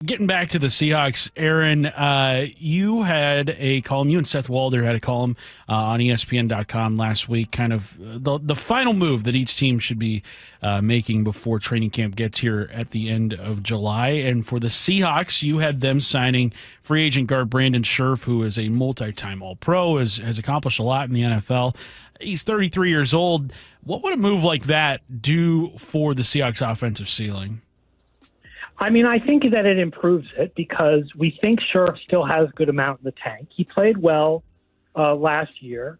Getting back to the Seahawks, Aaron, you had a column, you and Seth Walder had a column on ESPN.com last week, kind of the final move that each team should be making before training camp gets here at the end of July. And for the Seahawks, you had them signing free agent guard Brandon Scherff, who is a multi-time All-Pro, has accomplished a lot in the NFL. He's 33 years old. What would a move like that do for the Seahawks offensive ceiling? I mean, I think that it improves it because we think Scherff still has a good amount in the tank. He played well last year,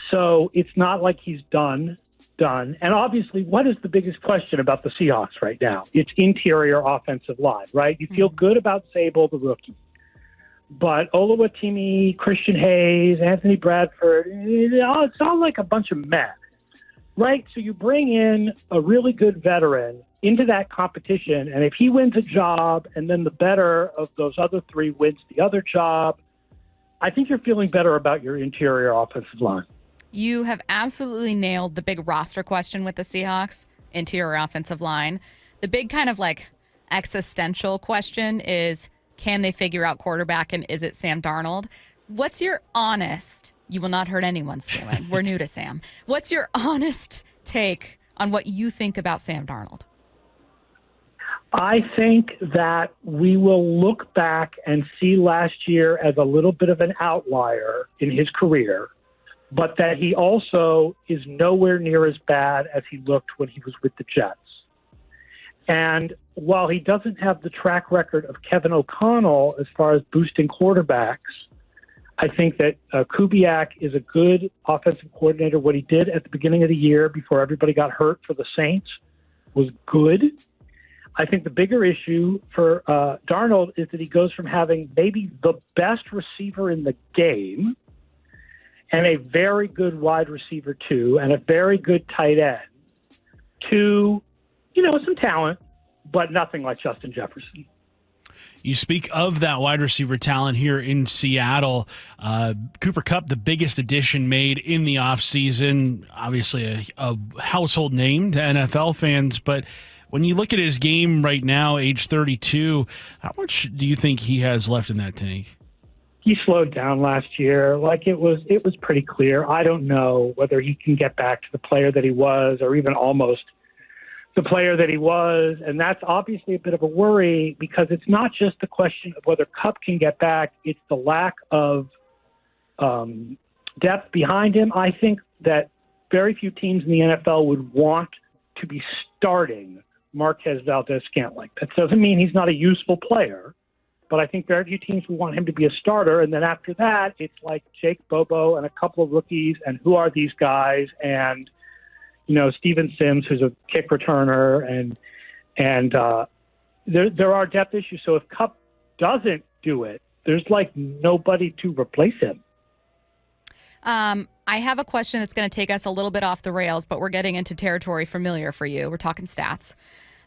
so it's not like he's done. And obviously, what is the biggest question about the Seahawks right now? It's interior offensive line, right? You feel good about Sable, the rookie. But Oluwatimi, Christian Hayes, Anthony Bradford, it's all like a bunch of mess, right? So you bring in a really good veteran into that competition, and if he wins a job and then the better of those other three wins the other job, I think you're feeling better about your interior offensive line. You have absolutely nailed the big roster question with the Seahawks, interior offensive line. The big kind of like existential question is, can they figure out quarterback, and is it Sam Darnold? What's your honest, you will not hurt anyone's feeling, we're new to Sam. What's your honest take on what you think about Sam Darnold? I think that we will look back and see last year as a little bit of an outlier in his career, but that he also is nowhere near as bad as he looked when he was with the Jets. And while he doesn't have the track record of Kevin O'Connell as far as boosting quarterbacks, I think that Kubiak is a good offensive coordinator. What he did at the beginning of the year before everybody got hurt for the Saints was good. I think the bigger issue for Darnold is that he goes from having maybe the best receiver in the game and a very good wide receiver too, and a very good tight end to, some talent, but nothing like Justin Jefferson. You speak of that wide receiver talent here in Seattle. Cooper Kupp, the biggest addition made in the offseason, obviously a household name to NFL fans, but when you look at his game right now, age 32, how much do you think he has left in that tank? He slowed down last year. It was pretty clear. I don't know whether he can get back to the player that he was, or even almost the player that he was. And that's obviously a bit of a worry, because it's not just the question of whether Kupp can get back. It's the lack of depth behind him. I think that very few teams in the NFL would want to be starting Marquez Valdez-Scantling. That doesn't mean he's not a useful player, but I think very few teams would want him to be a starter. And then after that, it's like Jake Bobo and a couple of rookies, and who are these guys? And, Steven Sims, who's a kick returner, and there are depth issues. So if Kupp doesn't do it, there's nobody to replace him. I have a question that's going to take us a little bit off the rails, but we're getting into territory familiar for you. We're talking stats.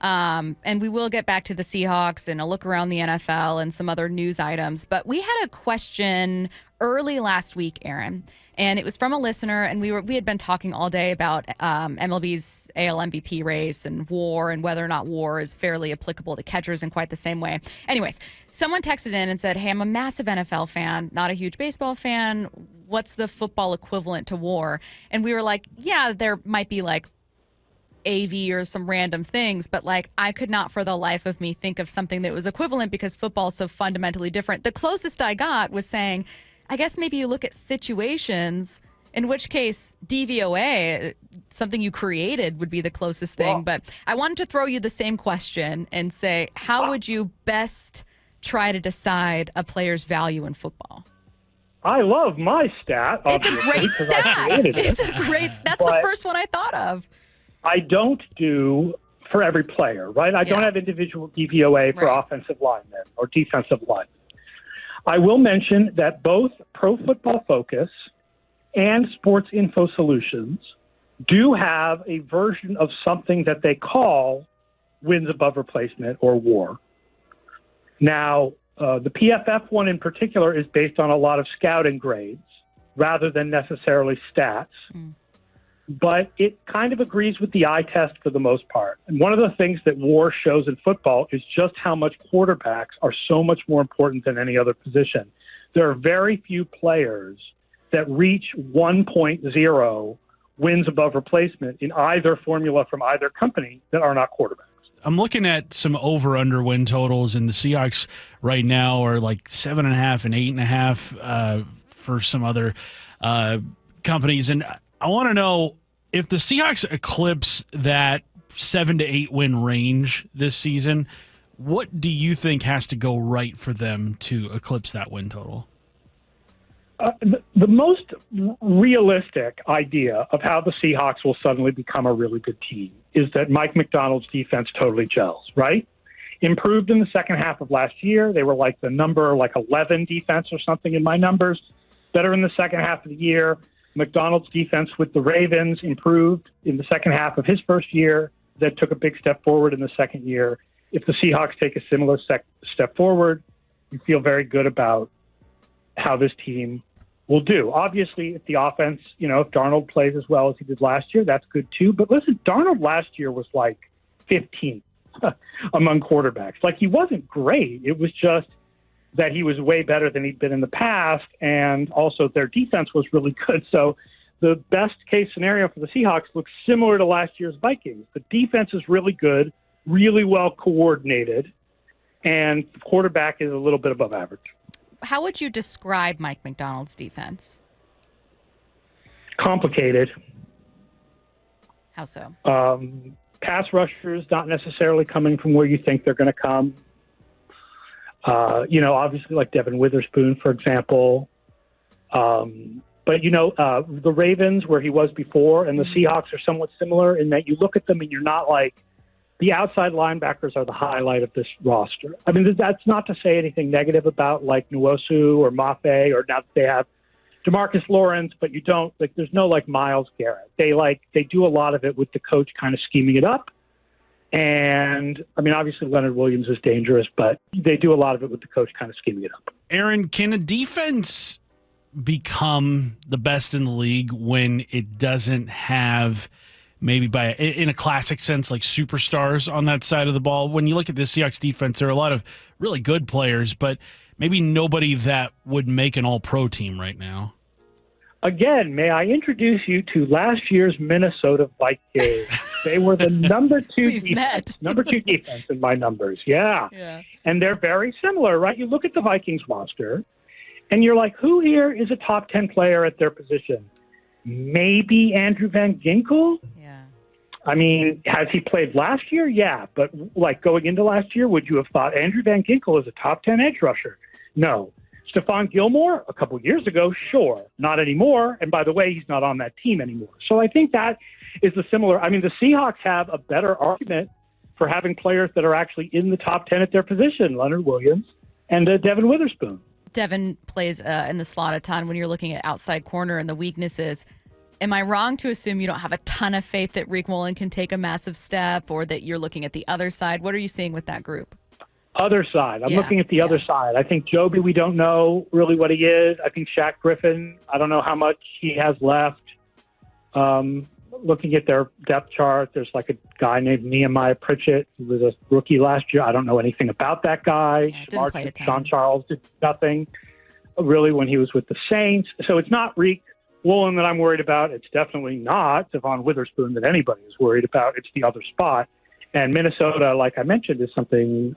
And we will get back to the Seahawks and a look around the NFL and some other news items. But we had a question early last week, Aaron, and it was from a listener, and we had been talking all day about MLB's AL MVP race and WAR, and whether or not WAR is fairly applicable to catchers in quite the same way. Anyways, someone texted in and said, hey, I'm a massive NFL fan, not a huge baseball fan. What's the football equivalent to WAR? And we were like, yeah, there might be AV or some random things, but I could not for the life of me think of something that was equivalent, because football is so fundamentally different. The closest I got was saying, I guess maybe you look at situations, in which case DVOA, something you created, would be the closest thing. But I wanted to throw you the same question and say, how would you best try to decide a player's value in football? I love my stat. It's a great stat. It's a great. That's the first one I thought of. I don't do for every player, right? I don't have individual DVOA for offensive linemen or defensive linemen. I will mention that both Pro Football Focus and Sports Info Solutions do have a version of something that they call wins above replacement, or WAR. Now, the PFF one in particular is based on a lot of scouting grades rather than necessarily stats. but it kind of agrees with the eye test for the most part. And one of the things that WAR shows in football is just how much quarterbacks are so much more important than any other position. There are very few players that reach 1.0 wins above replacement in either formula from either company that are not quarterbacks. I'm looking at some over-under win totals, and the Seahawks right now are like 7.5 and 8.5 for some other companies. And I want to know if the Seahawks eclipse that 7 to 8 win range this season, what do you think has to go right for them to eclipse that win total? The most realistic idea of how the Seahawks will suddenly become a really good team is that Mike Macdonald's defense totally gels, right? Improved in the second half of last year. They were like the number 11 defense or something in my numbers. Better in the second half of the year. Macdonald's defense with the Ravens improved in the second half of his first year. That took a big step forward in the second year. If the Seahawks take a similar step forward, you feel very good about how this team will do. Obviously, if the offense, if Darnold plays as well as he did last year, that's good too. But listen, Darnold last year was like 15th among quarterbacks. Like, he wasn't great. It was just that he was way better than he'd been in the past, and also their defense was really good. So the best case scenario for the Seahawks looks similar to last year's Vikings. The defense is really good, really well coordinated, and the quarterback is a little bit above average. How would you describe Mike Macdonald's defense? Complicated. How so? Pass rushers not necessarily coming from where you think they're going to come. Obviously like Devin Witherspoon, for example. But the Ravens, where he was before, and the Seahawks are somewhat similar in that you look at them and you're not like, the outside linebackers are the highlight of this roster. I mean, that's not to say anything negative about like Nwosu or Mafe, or now that they have DeMarcus Lawrence, but you don't there's no like Myles Garrett. They do a lot of it with the coach kind of scheming it up. And I mean, obviously Leonard Williams is dangerous, but they do a lot of it with the coach kind of scheming it up. Aaron, can a defense become the best in the league when it doesn't have, maybe in a classic sense, like superstars on that side of the ball? When you look at the Seahawks defense, there are a lot of really good players, but maybe nobody that would make an all-pro team right now. Again, may I introduce you to last year's Minnesota Vikings? They were the number two defense in my numbers. Yeah. And they're very similar, right? You look at the Vikings roster, and you're like, who here is a top 10 player at their position? Maybe Andrew Van Ginkel? Yeah. I mean, has he played last year? Yeah. But like going into last year, would you have thought Andrew Van Ginkel is a top 10 edge rusher? No. Stephon Gilmore, a couple years ago, sure. Not anymore. And by the way, he's not on that team anymore. So I think that is the Seahawks have a better argument for having players that are actually in the top 10 at their position, Leonard Williams and Devin Witherspoon. Devin plays in the slot a ton. When you're looking at outside corner and the weaknesses, am I wrong to assume you don't have a ton of faith that Rick Woolen can take a massive step, or that you're looking at the other side? What are you seeing with that group? Other side. I'm looking at the other side. I think Joby, we don't know really what he is. I think Shaq Griffin, I don't know how much he has left. Looking at their depth chart, there's like a guy named Nehemiah Pritchett who was a rookie last year. I don't know anything about that guy. Sean Charles did nothing really when he was with the Saints. So it's not Rick Woolen that I'm worried about. It's definitely not Devon Witherspoon that anybody is worried about. It's the other spot. And Minnesota, like I mentioned, is something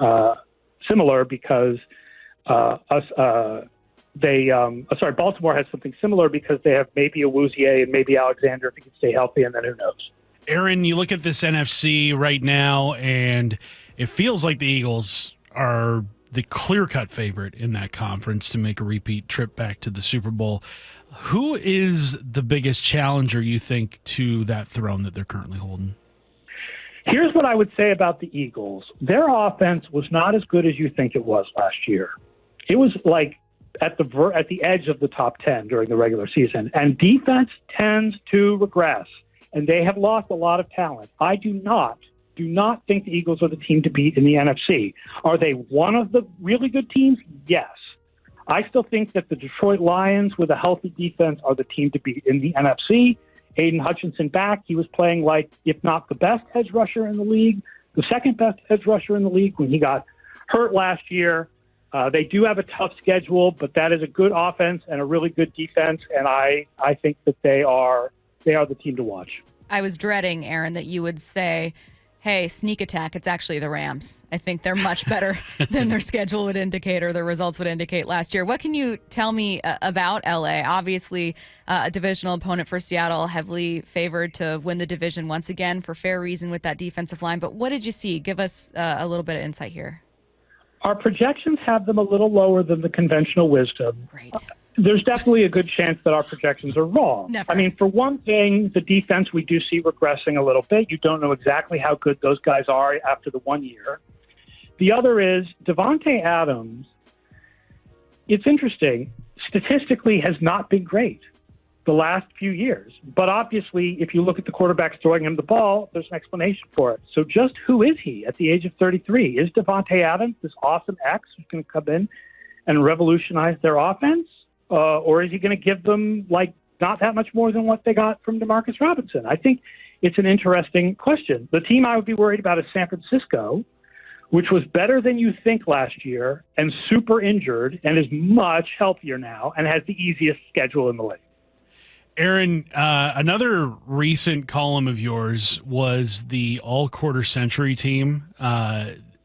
similar because Baltimore has something similar because they have maybe Awuzie and maybe Alexander if he can stay healthy, and then who knows. Aaron, you look at this NFC right now, and it feels like the Eagles are the clear-cut favorite in that conference to make a repeat trip back to the Super Bowl. Who is the biggest challenger, you think, to that throne that they're currently holding? Here's what I would say about the Eagles. Their offense was not as good as you think it was last year. It was like at the edge of the top 10 during the regular season. And defense tends to regress, and they have lost a lot of talent. I do not think the Eagles are the team to beat in the NFC. Are they one of the really good teams? Yes. I still think that the Detroit Lions with a healthy defense are the team to beat in the NFC. Aiden Hutchinson back, he was playing like, if not the best edge rusher in the league, the second best edge rusher in the league when he got hurt last year. They do have a tough schedule, but that is a good offense and a really good defense, and I think that they are the team to watch. I was dreading, Aaron, that you would say, hey, sneak attack, it's actually the Rams. I think they're much better than their schedule would indicate or their results would indicate last year. What can you tell me about LA? Obviously, a divisional opponent for Seattle, heavily favored to win the division once again for fair reason with that defensive line. But what did you see? Give us a little bit of insight here. Our projections have them a little lower than the conventional wisdom. Great. There's definitely a good chance that our projections are wrong. Never. I mean, for one thing, the defense we do see regressing a little bit. You don't know exactly how good those guys are after the 1 year. The other is Davante Adams. It's interesting. Statistically, has not been great the last few years. But obviously, if you look at the quarterbacks throwing him the ball, there's an explanation for it. So just who is he at the age of 33? Is Davante Adams this awesome X who's going to come in and revolutionize their offense? Or is he going to give them like not that much more than what they got from Demarcus Robinson? I think it's an interesting question. The team I would be worried about is San Francisco, which was better than you think last year and super injured and is much healthier now and has the easiest schedule in the league. Aaron, another recent column of yours was the all-quarter-century team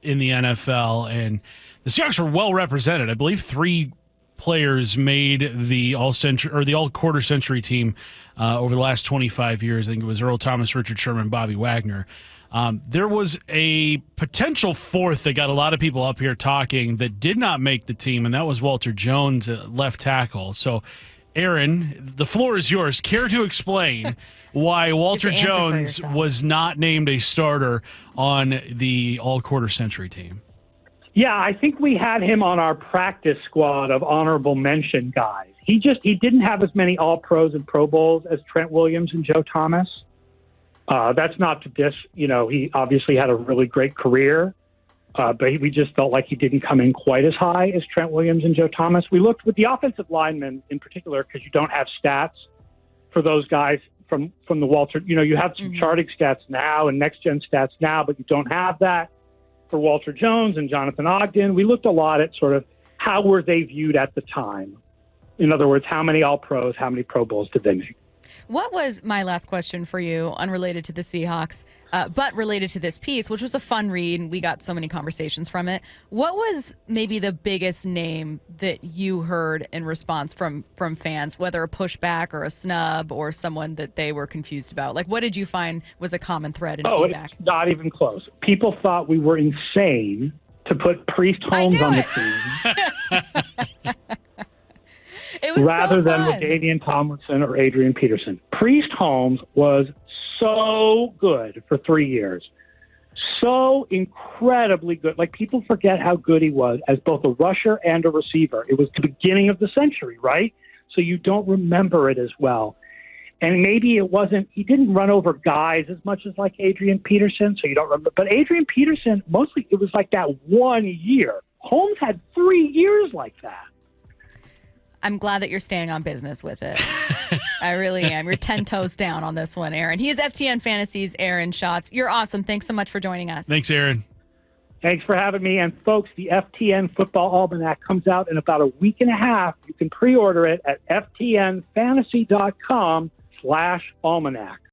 in the NFL, and the Seahawks were well represented. I believe 3 players made the all-quarter-century team over the last 25 years. I think it was Earl Thomas, Richard Sherman, Bobby Wagner. There was a potential 4th that got a lot of people up here talking that did not make the team, and that was Walter Jones at left tackle. So, Aaron, the floor is yours. Care to explain why Walter Jones was not named a starter on the all-quarter-century team? Yeah, I think we had him on our practice squad of honorable mention guys. He didn't have as many All-Pros and Pro Bowls as Trent Williams and Joe Thomas. That's not to diss. He obviously had a really great career, but we just felt like he didn't come in quite as high as Trent Williams and Joe Thomas. We looked with the offensive linemen in particular because you don't have stats for those guys from the Walter. You have some charting stats now and next-gen stats now, but you don't have that for Walter Jones and Jonathan Ogden. We looked a lot at sort of how were they viewed at the time. In other words, how many All-Pros, how many Pro Bowls did they make? What was my last question for you, unrelated to the Seahawks, but related to this piece, which was a fun read, and we got so many conversations from it. What was maybe the biggest name that you heard in response from fans, whether a pushback or a snub or someone that they were confused about? Like, what did you find was a common thread in feedback? It's not even close. People thought we were insane to put Priest Holmes on the team. It was rather so than fun. LaDainian Tomlinson or Adrian Peterson. Priest Holmes was so good for 3 years. So incredibly good. Like, people forget how good he was as both a rusher and a receiver. It was the beginning of the century, right? So you don't remember it as well. And maybe he didn't run over guys as much as like Adrian Peterson, so you don't remember. But Adrian Peterson, mostly it was like that 1 year. Holmes had 3 years like that. I'm glad that you're staying on business with it. I really am. You're 10 toes down on this one, Aaron. He is FTN Fantasy's Aaron Schatz. You're awesome. Thanks so much for joining us. Thanks, Aaron. Thanks for having me. And folks, the FTN Football Almanac comes out in about a week and a half. You can pre-order it at ftnfantasy.com/almanac.